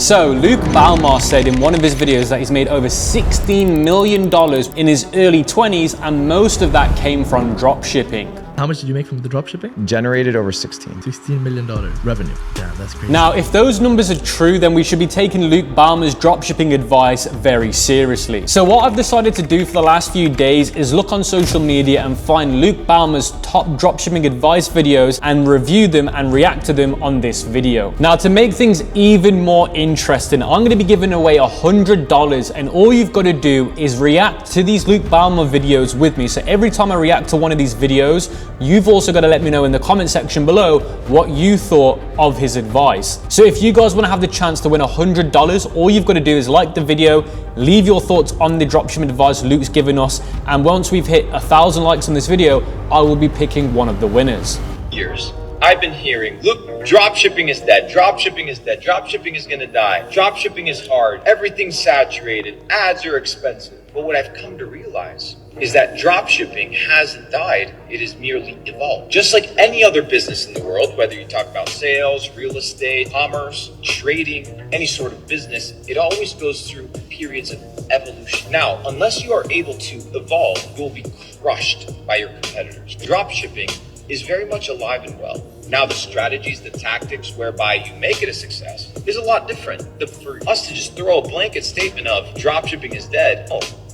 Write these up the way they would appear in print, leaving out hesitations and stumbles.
So Luke Belmar said in one of his videos that he's made over $16 million in his early 20s, and most of that came from dropshipping. How much did you make from the dropshipping? Generated over 16. $16 million revenue. Damn, that's crazy. Now, if those numbers are true, then we should be taking Luke Belmar's dropshipping advice very seriously. So what I've decided to do for the last few days is look on social media and find Luke Belmar's top dropshipping advice videos and review them and react to them on this video. Now, to make things even more interesting, I'm going to be giving away $100, and all you've got to do is react to these Luke Belmar videos with me. So every time I react to one of these videos, you've also got to let me know in the comment section below what you thought of his advice. So if you guys want to have the chance to win $100, all you've got to do is like the video, leave your thoughts on the dropshipping advice Luke's given us, and once we've hit 1,000 likes on this video, I will be picking one of the winners. Years. I've been hearing, look, dropshipping is dead, dropshipping is dead, dropshipping is gonna die, dropshipping is hard, everything's saturated, ads are expensive. But what I've come to realize is that dropshipping hasn't died, it has merely evolved. Just like any other business in the world, whether you talk about sales, real estate, commerce, trading, any sort of business, it always goes through periods of evolution. Now, unless you are able to evolve, you'll be crushed by your competitors. Dropshipping is very much alive and well. Now, the strategies, the tactics whereby you make it a success is a lot different. For us to just throw a blanket statement of dropshipping is dead,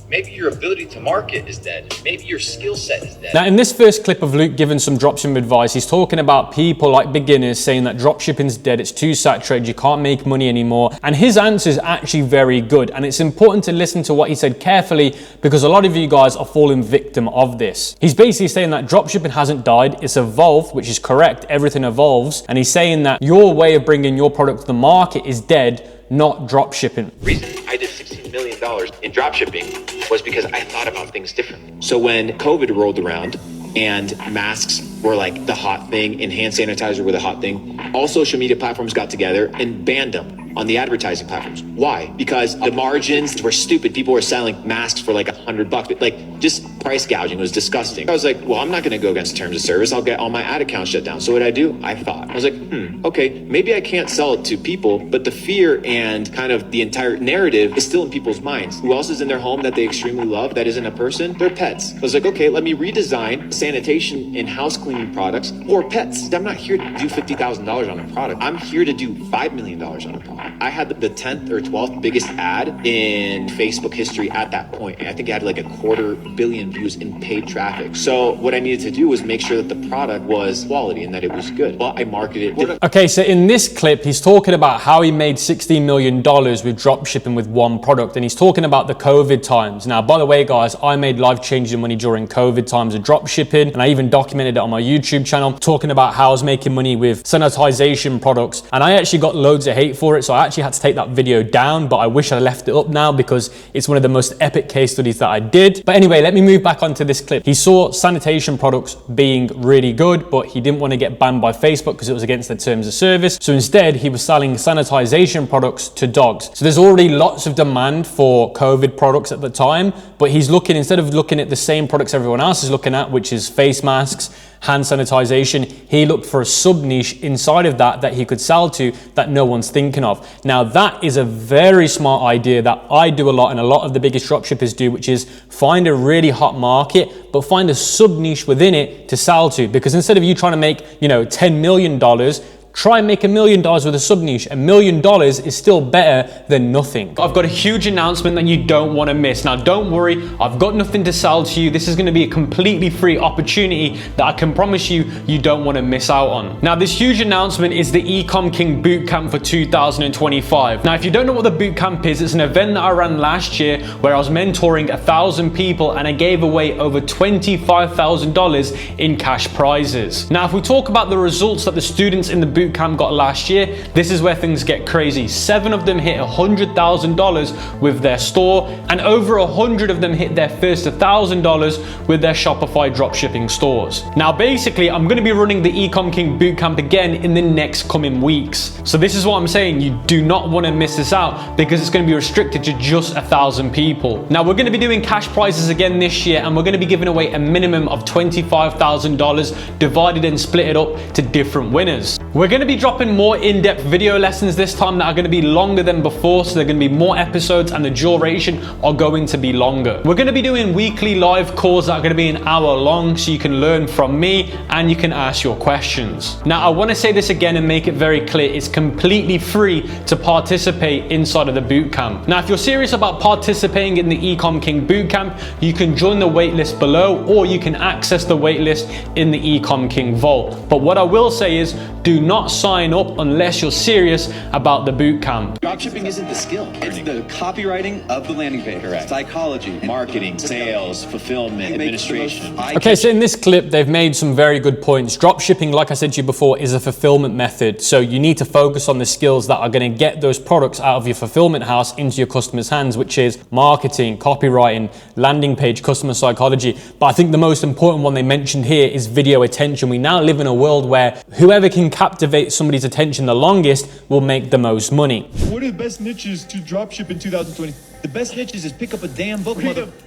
maybe your ability to market is dead. Maybe your skill set is dead. Now, in this first clip of Luke giving some dropshipping advice, he's talking about people like beginners saying that dropshipping's dead, it's too saturated, you can't make money anymore. And his answer is actually very good. And it's important to listen to what he said carefully, because a lot of you guys are falling victim of this. He's basically saying that dropshipping hasn't died, it's evolved, which is correct, everything evolves. And he's saying that your way of bringing your product to the market is dead, not dropshipping. The reason I did $16 million in dropshipping was because I thought about things differently. So when COVID rolled around and masks were like the hot thing and hand sanitizer were the hot thing, all social media platforms got together and banned them on the advertising platforms. Why? Because the margins were stupid. People were selling masks for like $100, but like just price gouging was disgusting. I was like, well, I'm not gonna go against terms of service. I'll get all my ad accounts shut down. So what I do? I thought, I was like, okay, maybe I can't sell it to people, but the fear and kind of the entire narrative is still in people's minds. Who else is in their home that they extremely love that isn't a person? Their pets. I was like, okay, let me redesign sanitation and house cleaning products for pets. I'm not here to do $50,000 on a product. I'm here to do $5 million on a product. I had the 10th or 12th biggest ad in Facebook history at that point. And I think it had like 250 million views in paid traffic. So what I needed to do was make sure that the product was quality and that it was good. But I marketed it. Okay, so in this clip, he's talking about how he made $16 million with dropshipping with one product. And he's talking about the COVID times. Now, by the way, guys, I made life-changing money during COVID times of dropshipping. And I even documented it on my YouTube channel, talking about how I was making money with sanitization products. And I actually got loads of hate for it. So I actually had to take that video down, but I wish I left it up now because it's one of the most epic case studies that I did. But anyway, let me move back onto this clip. He saw sanitation products being really good, but he didn't want to get banned by Facebook because it was against the terms of service. So instead, he was selling sanitization products to dogs. So there's already lots of demand for COVID products at the time, but he's looking, instead of looking at the same products everyone else is looking at, which is face masks, hand sanitization, he looked for a sub niche inside of that he could sell to that no one's thinking of. Now that is a very smart idea that I do a lot and a lot of the biggest dropshippers do, which is find a really hot market, but find a sub niche within it to sell to. Because instead of you trying to make, $10 million, try and make $1 million with a sub niche. $1 million is still better than nothing. I've got a huge announcement that you don't want to miss. Now, don't worry, I've got nothing to sell to you. This is going to be a completely free opportunity that I can promise you don't want to miss out on. Now, this huge announcement is the Ecom King Bootcamp for 2025. Now, if you don't know what the bootcamp is, it's an event that I ran last year where I was mentoring 1,000 people and I gave away over $25,000 in cash prizes. Now, if we talk about the results that the students in the bootcamp got last year, this is where things get crazy. 7 of them hit $100,000 with their store, and over 100 of them hit their first $1,000 with their Shopify dropshipping stores. Now, basically, I'm going to be running the Ecom King Bootcamp again in the next coming weeks. So this is what I'm saying. You do not want to miss this out because it's going to be restricted to just 1,000 people. Now, we're going to be doing cash prizes again this year, and we're going to be giving away a minimum of $25,000 divided and split it up to different winners. We're going to be dropping more in-depth video lessons this time that are going to be longer than before, so they're going to be more episodes and the duration are going to be longer. We're going to be doing weekly live calls that are going to be an hour long, so you can learn from me and you can ask your questions. Now, I want to say this again and make it very clear. It's completely free to participate inside of the bootcamp. Now, if you're serious about participating in the Ecom King bootcamp, you can join the waitlist below, or you can access the waitlist in the Ecom King vault. But what I will say is, do not sign up unless you're serious about the bootcamp. Dropshipping isn't the skill. It's the copywriting of the landing page. Correct. Psychology, Marketing, sales, fulfillment, administration. Okay, so in this clip, they've made some very good points. Dropshipping, like I said to you before, is a fulfillment method. So you need to focus on the skills that are going to get those products out of your fulfillment house into your customers' hands, which is marketing, copywriting, landing page, customer psychology. But I think the most important one they mentioned here is video attention. We now live in a world where whoever can captivate somebody's attention the longest will make the most money. What are the best niches to dropship in 2020? The best niches is pick up a damn book,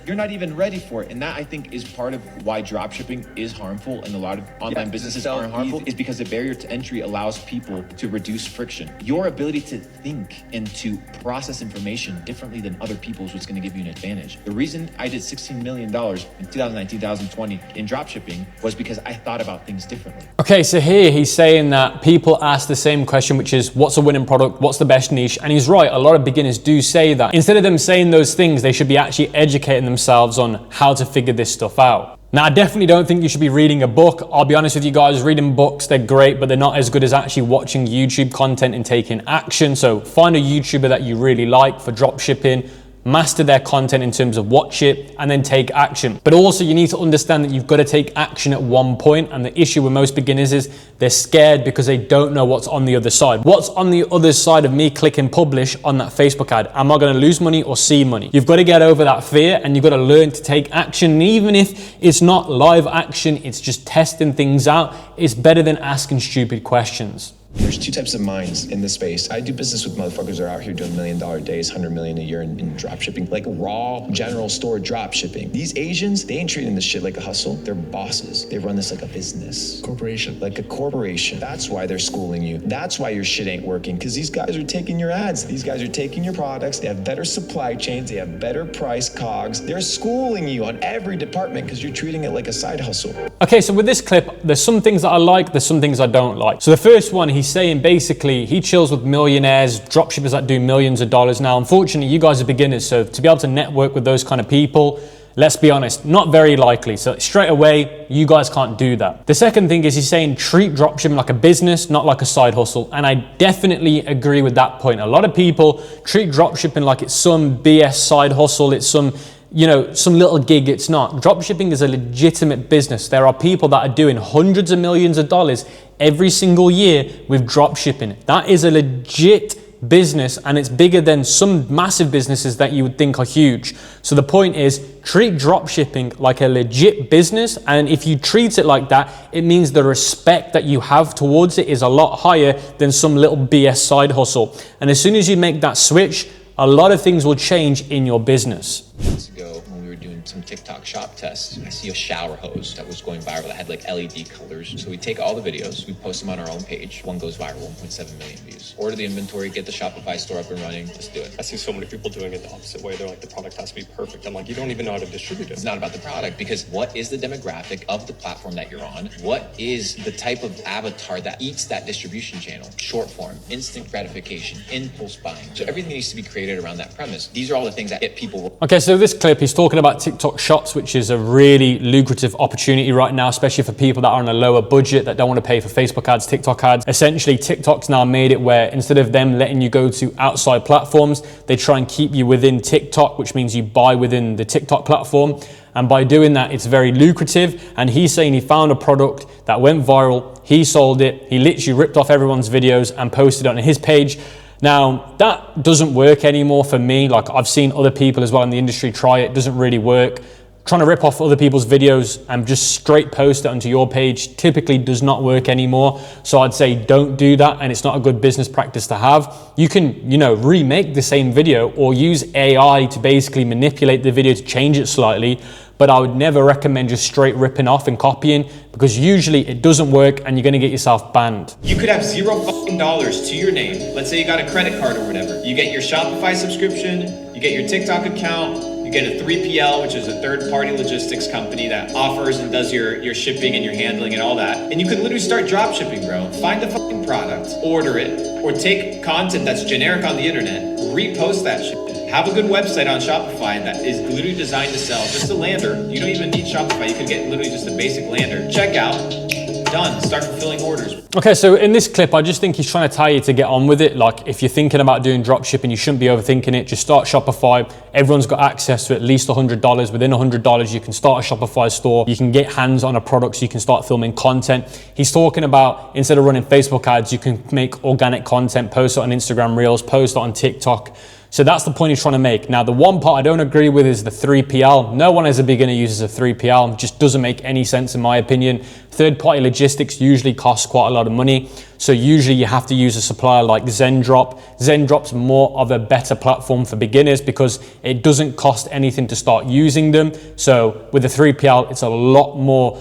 You're not even ready for it. And that, I think, is part of why dropshipping is harmful and a lot of online businesses are harmful, is because the barrier to entry allows people to reduce friction. Your ability to think and to process information differently than other people is what's going to give you an advantage. The reason I did $16 million in 2019, 2020 in dropshipping was because I thought about things differently. Okay, so here he's saying that people ask the same question, which is, what's a winning product? What's the best niche? And he's right. A lot of beginners do say that. Instead of them saying those things, they should be actually educating themselves on how to figure this stuff out. Now, I definitely don't think you should be reading a book. I'll be honest with you guys, reading books, they're great, but they're not as good as actually watching YouTube content and taking action. So find a YouTuber that you really like for dropshipping, master their content in terms of watch it, and then take action. But also you need to understand that you've got to take action at one point. And the issue with most beginners is they're scared because they don't know what's on the other side. What's on the other side of me clicking publish on that Facebook ad? Am I going to lose money or see money? You've got to get over that fear and you've got to learn to take action. And even if it's not live action, it's just testing things out, it's better than asking stupid questions. There's two types of minds in this space. I do business with motherfuckers that are out here doing $1 million days, 100 million a year in drop shipping, like raw general store drop shipping. These Asians, they ain't treating this shit like a hustle. They're bosses. They run this like a business. Corporation. Like a corporation. That's why they're schooling you. That's why your shit ain't working, because these guys are taking your ads. These guys are taking your products. They have better supply chains. They have better price cogs. They're schooling you on every department because you're treating it like a side hustle. Okay, so with this clip, there's some things that I like, there's some things I don't like. So the first one, he's saying basically he chills with millionaires, dropshippers that do millions of dollars. Now, unfortunately, you guys are beginners, so to be able to network with those kind of people, let's be honest, not very likely. So straight away, you guys can't do that. The second thing is he's saying treat dropshipping like a business, not like a side hustle. And I definitely agree with that point. A lot of people treat dropshipping like it's some BS side hustle, it's some little gig. It's not. Dropshipping is a legitimate business. There are people that are doing hundreds of millions of dollars every single year with dropshipping. That is a legit business, and it's bigger than some massive businesses that you would think are huge. So the point is, treat dropshipping like a legit business, and if you treat it like that, it means the respect that you have towards it is a lot higher than some little BS side hustle. And as soon as you make that switch, a lot of things will change in your business. Months ago, when we were doing some TikTok shop tests, I see a shower hose that was going viral that had like LED colors. So we take all the videos, we post them on our own page. One goes viral, 1.7 million views. Order the inventory, get the Shopify store up and running. Let's do it. I see so many people doing it the opposite way. They're like, the product has to be perfect. I'm like, you don't even know how to distribute it. It's not about the product, because what is the demographic of the platform that you're on? What is the type of avatar that eats that distribution channel? Short form, instant gratification, impulse buying. So everything needs to be created around that premise. These are all the things that get people. Okay, so this clip, he's talking about TikTok shops, which is a really lucrative opportunity right now, especially for people that are on a lower budget, that don't want to pay for Facebook ads, TikTok ads. Essentially, TikTok's now made it where instead of them letting you go to outside platforms, they try and keep you within TikTok, which means you buy within the TikTok platform. And by doing that, it's very lucrative. And he's saying he found a product that went viral, he sold it, he literally ripped off everyone's videos and posted it on his page. Now, that doesn't work anymore for me. Like, I've seen other people as well in the industry try it. It doesn't really work. trying to rip off other people's videos and just straight post it onto your page typically does not work anymore. So I'd say don't do that, and it's not a good business practice to have. You can, remake the same video or use AI to basically manipulate the video to change it slightly, but I would never recommend just straight ripping off and copying, because usually it doesn't work and you're gonna get yourself banned. You could have $0 to your name. Let's say you got a credit card or whatever. You get your Shopify subscription, you get your TikTok account, you get a 3PL, which is a third-party logistics company that offers and does your shipping and your handling and all that. And you could literally start drop shipping, bro. Find a fucking product, order it, or take content that's generic on the internet, repost that shit. Have a good website on Shopify that is literally designed to sell just a lander. You don't even need Shopify. You could get literally just a basic lander. Checkout. Done. Start fulfilling orders. Okay, so in this clip, I just think he's trying to tell you to get on with it. Like, if you're thinking about doing drop shipping, you shouldn't be overthinking it. Just start Shopify. Everyone's got access to at least $100. Within $100, you can start a Shopify store. You can get hands on a product, so you can start filming content. He's talking about, instead of running Facebook ads, you can make organic content, post it on Instagram Reels, post it on TikTok. So that's the point he's trying to make. Now, the one part I don't agree with is the 3PL. No one as a beginner uses a 3PL. It just doesn't make any sense in my opinion. Third-party logistics usually costs quite a lot of money. So usually you have to use a supplier like Zendrop. Zendrop's more of a better platform for beginners because it doesn't cost anything to start using them. So with the 3PL, it's a lot more,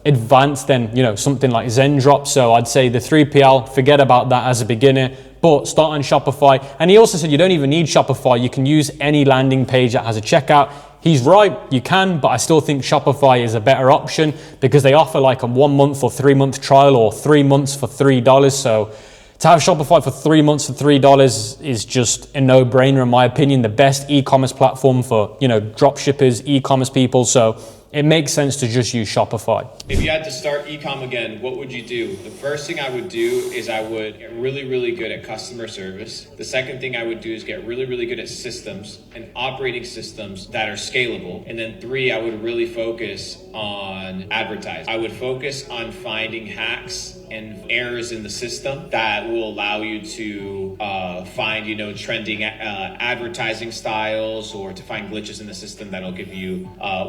advanced than, something like Zendrop. So I'd say the 3PL, forget about that as a beginner, but start on Shopify. And he also said you don't even need Shopify. You can use any landing page that has a checkout. He's right, you can, but I still think Shopify is a better option because they offer like a 1 month or 3 month trial or 3 months for $3. So to have Shopify for 3 months for $3 is just a no-brainer in my opinion. The best e-commerce platform for, drop shippers, e-commerce people. So it makes sense to just use Shopify. If you had to start ecom again, what would you do? The first thing I would do is I would get really, really good at customer service. The second thing I would do is get really, really good at systems and operating systems that are scalable. And then 3, I would really focus on advertising. I would focus on finding hacks and errors in the system that will allow you to find, trending advertising styles, or to find glitches in the system that'll give you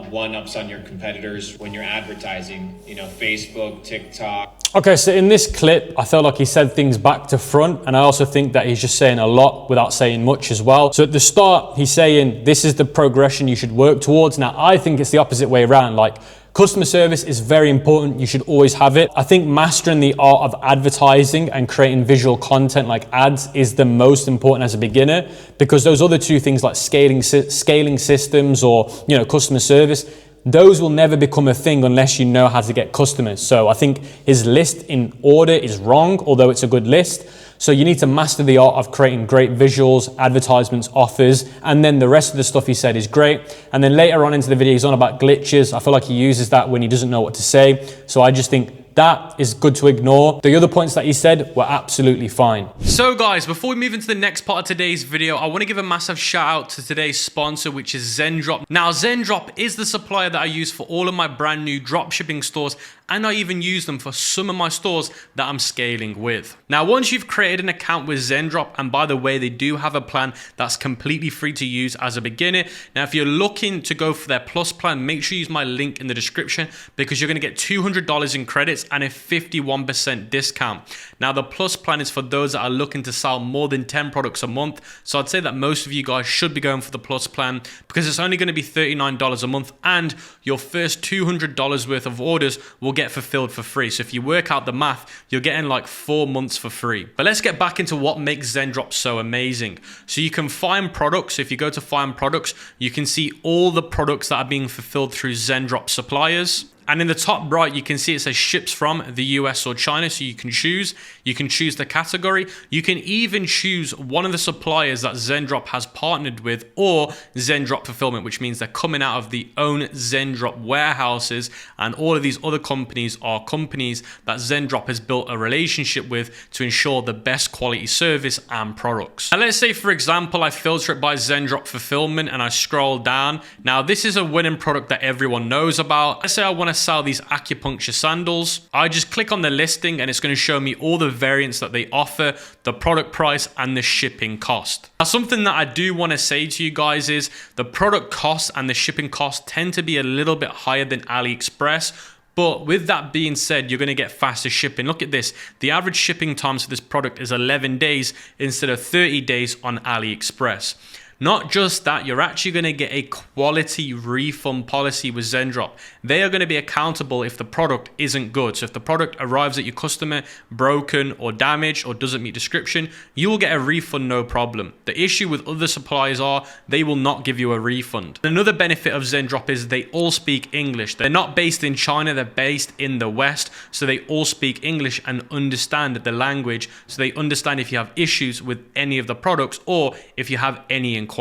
one-ups on your competitors when you're advertising, Facebook, TikTok. Okay, so in this clip, I felt like he said things back to front, and I also think that he's just saying a lot without saying much as well. So at the start, he's saying this is the progression you should work towards. Now, I think it's the opposite way around. Like, customer service is very important. You should always have it. I think mastering the art of advertising and creating visual content like ads is the most important as a beginner, because those other two things like scaling systems or, customer service, those will never become a thing unless you know how to get customers. So I think his list in order is wrong, although it's a good list. So you need to master the art of creating great visuals, advertisements, offers, and then the rest of the stuff he said is great. And then later on into the video, he's on about glitches. I feel like he uses that when he doesn't know what to say. So I just think that is good to ignore. The other points that he said were absolutely fine. So guys, before we move into the next part of today's video, I want to give a massive shout out to today's sponsor, which is Zendrop. Now, Zendrop is the supplier that I use for all of my brand new dropshipping stores, and I even use them for some of my stores that I'm scaling with. Now, once you've created an account with Zendrop, and by the way, they do have a plan that's completely free to use as a beginner. Now, if you're looking to go for their plus plan, make sure you use my link in the description, because you're going to get $200 in credits and a 51% discount. Now, the plus plan is for those that are looking to sell more than 10 products a month. So I'd say that most of you guys should be going for the plus plan, because it's only going to be $39 a month, and your first $200 worth of orders will get fulfilled for free. So if you work out the math, you're getting like 4 months for free. But let's get back into what makes Zendrop so amazing. So you can find products. If you go to find products, you can see all the products that are being fulfilled through Zendrop suppliers. And in the top right, you can see it says ships from the US or China. So you can choose the category. You can even choose one of the suppliers that Zendrop has partnered with, or Zendrop fulfillment, which means they're coming out of the own Zendrop warehouses. And all of these other companies are companies that Zendrop has built a relationship with to ensure the best quality service and products. And let's say, for example, I filter it by Zendrop fulfillment and I scroll down. Now, this is a winning product that everyone knows about. Let's say I want to sell these acupuncture sandals, I just click on the listing and it's going to show me all the variants that they offer, the product price, and the shipping cost. Now, something that I do want to say to you guys is the product costs and the shipping costs tend to be a little bit higher than AliExpress. But with that being said, you're going to get faster shipping. Look at this. The average shipping times for this product is 11 days instead of 30 days on AliExpress. Not just that, you're actually going to get a quality refund policy with Zendrop. They are going to be accountable if the product isn't good. So if the product arrives at your customer broken or damaged or doesn't meet description, you will get a refund, no problem. The issue with other suppliers are they will not give you a refund. Another benefit of Zendrop is they all speak English. They're not based in China, they're based in the West. So they all speak English and understand the language. So they understand if you have issues with any of the products or if you have any inquiries.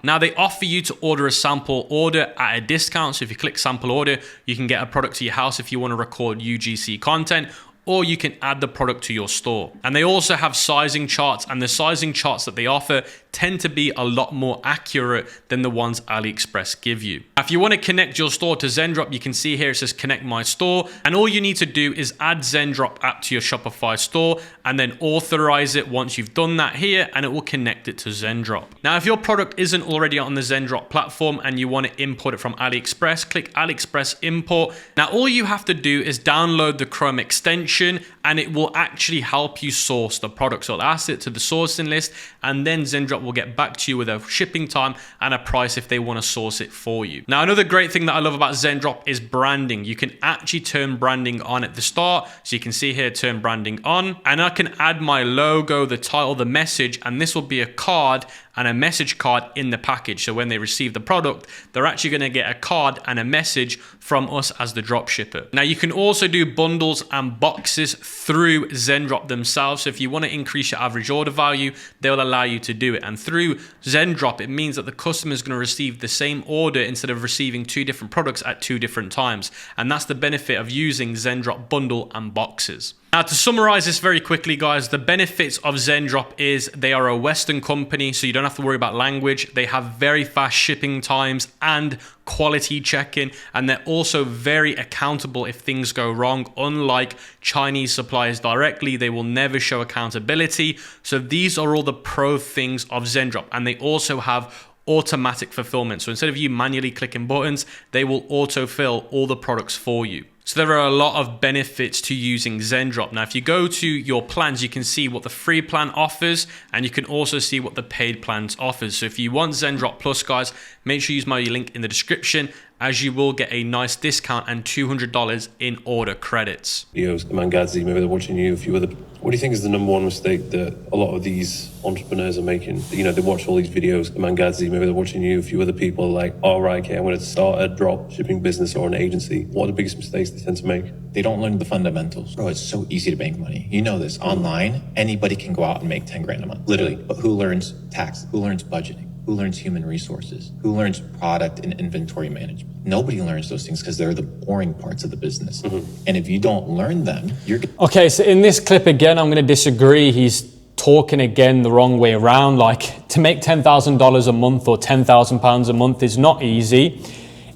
Now they offer you to order a sample order at a discount. So if you click sample order, you can get a product to your house if you want to record UGC content, or you can add the product to your store. And they also have sizing charts, and the sizing charts that they offer tend to be a lot more accurate than the ones AliExpress give you. If you want to connect your store to Zendrop, you can see here it says connect my store, and all you need to do is add Zendrop app to your Shopify store and then authorize it once you've done that here, and it will connect it to Zendrop. Now if your product isn't already on the Zendrop platform and you want to import it from AliExpress, click AliExpress import. Now all you have to do is download the Chrome extension and it will actually help you source the product. So it'll ask it to the sourcing list, and then Zendrop will get back to you with a shipping time and a price if they want to source it for you. Now another great thing that I love about Zendrop is branding. You can actually turn branding on at the start. So you can see here turn branding on, and I can add my logo, the title, the message, and this will be a card and a message card in the package. So when they receive the product, they're actually going to get a card and a message from us as the drop shipper. Now you can also do bundles and boxes through Zendrop themselves. So if you want to increase your average order value, they'll allow you to do it. And through Zendrop, it means that the customer is going to receive the same order instead of receiving two different products at two different times. And that's the benefit of using Zendrop bundle and boxes. Now to summarize this very quickly, guys, the benefits of Zendrop is they are a Western company, so you don't have to worry about language. They have very fast shipping times and quality checking, and they're also very accountable if things go wrong. Unlike Chinese suppliers directly, they will never show accountability. So these are all the pro things of Zendrop, and they also have automatic fulfillment. So instead of you manually clicking buttons, they will autofill all the products for you. So there are a lot of benefits to using Zendrop. Now, if you go to your plans, you can see what the free plan offers, and you can also see what the paid plans offers. So if you want Zendrop Plus, guys, make sure you use my link in the description, as you will get a nice discount and $200 in order credits. Videos, Mangazi, maybe they're watching you, a few other. What do you think is the number one mistake that a lot of these entrepreneurs are making? You know, they watch all these videos, Mangazi, maybe they're watching you, a few other people are like, all right, okay, I'm going to start a drop shipping business or an agency. What are the biggest mistakes they tend to make? They don't learn the fundamentals. Bro, it's so easy to make money. You know this. Online, anybody can go out and make 10 grand a month, literally. But who learns tax? Who learns budgeting? Who learns human resources? Who learns product and inventory management? Nobody learns those things because they're the boring parts of the business. And if you don't learn them, you're... Okay, so in this clip again, I'm going to disagree. He's talking again the wrong way around. Like, to make $10,000 a month or £10,000 a month is not easy.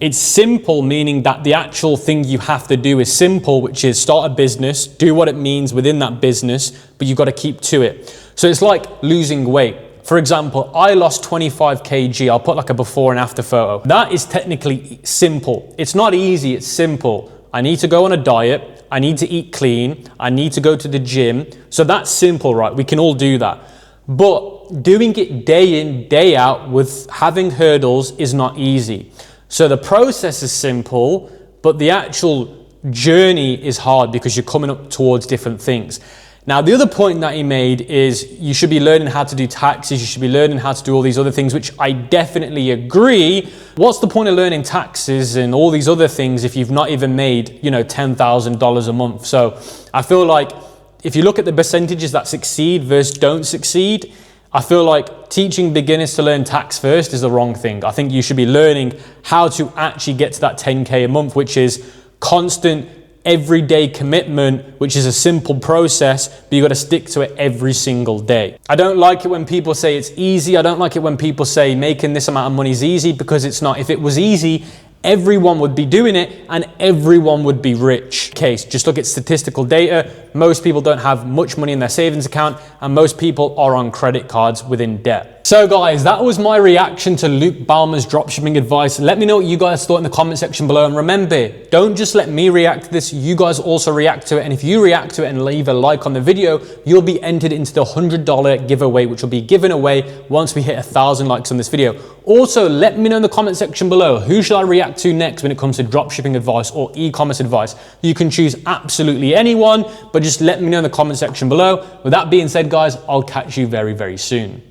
It's simple, meaning that the actual thing you have to do is simple, which is start a business, do what it means within that business, but you've got to keep to it. So it's like losing weight. For example, I lost 25 kg. I'll put like a before and after photo. That is technically simple. It's not easy, it's simple. I need to go on a diet. I need to eat clean. I need to go to the gym. So that's simple, right? We can all do that. But doing it day in, day out with having hurdles is not easy. So the process is simple, but the actual journey is hard because you're coming up towards different things. Now, the other point that he made is you should be learning how to do taxes. You should be learning how to do all these other things, which I definitely agree. What's the point of learning taxes and all these other things if you've not even made, $10,000 a month? So I feel like if you look at the percentages that succeed versus don't succeed, I feel like teaching beginners to learn tax first is the wrong thing. I think you should be learning how to actually get to that 10K a month, which is constant everyday commitment, which is a simple process, but you got to stick to it every single day. I don't like it when people say it's easy. I don't like it when people say making this amount of money is easy, because it's not. If it was easy, everyone would be doing it and everyone would be rich. Case, just look at statistical data. Most people don't have much money in their savings account, and most people are on credit cards within debt. So guys, that was my reaction to Luke Belmar's dropshipping advice. Let me know what you guys thought in the comment section below. And remember, don't just let me react to this, you guys also react to it. And if you react to it and leave a like on the video, you'll be entered into the $100 giveaway, which will be given away once we hit 1,000 likes on this video. Also, let me know in the comment section below, who should I react to next when it comes to dropshipping advice or e-commerce advice? You can choose absolutely anyone, but just let me know in the comment section below. With that being said, guys, I'll catch you very, very soon.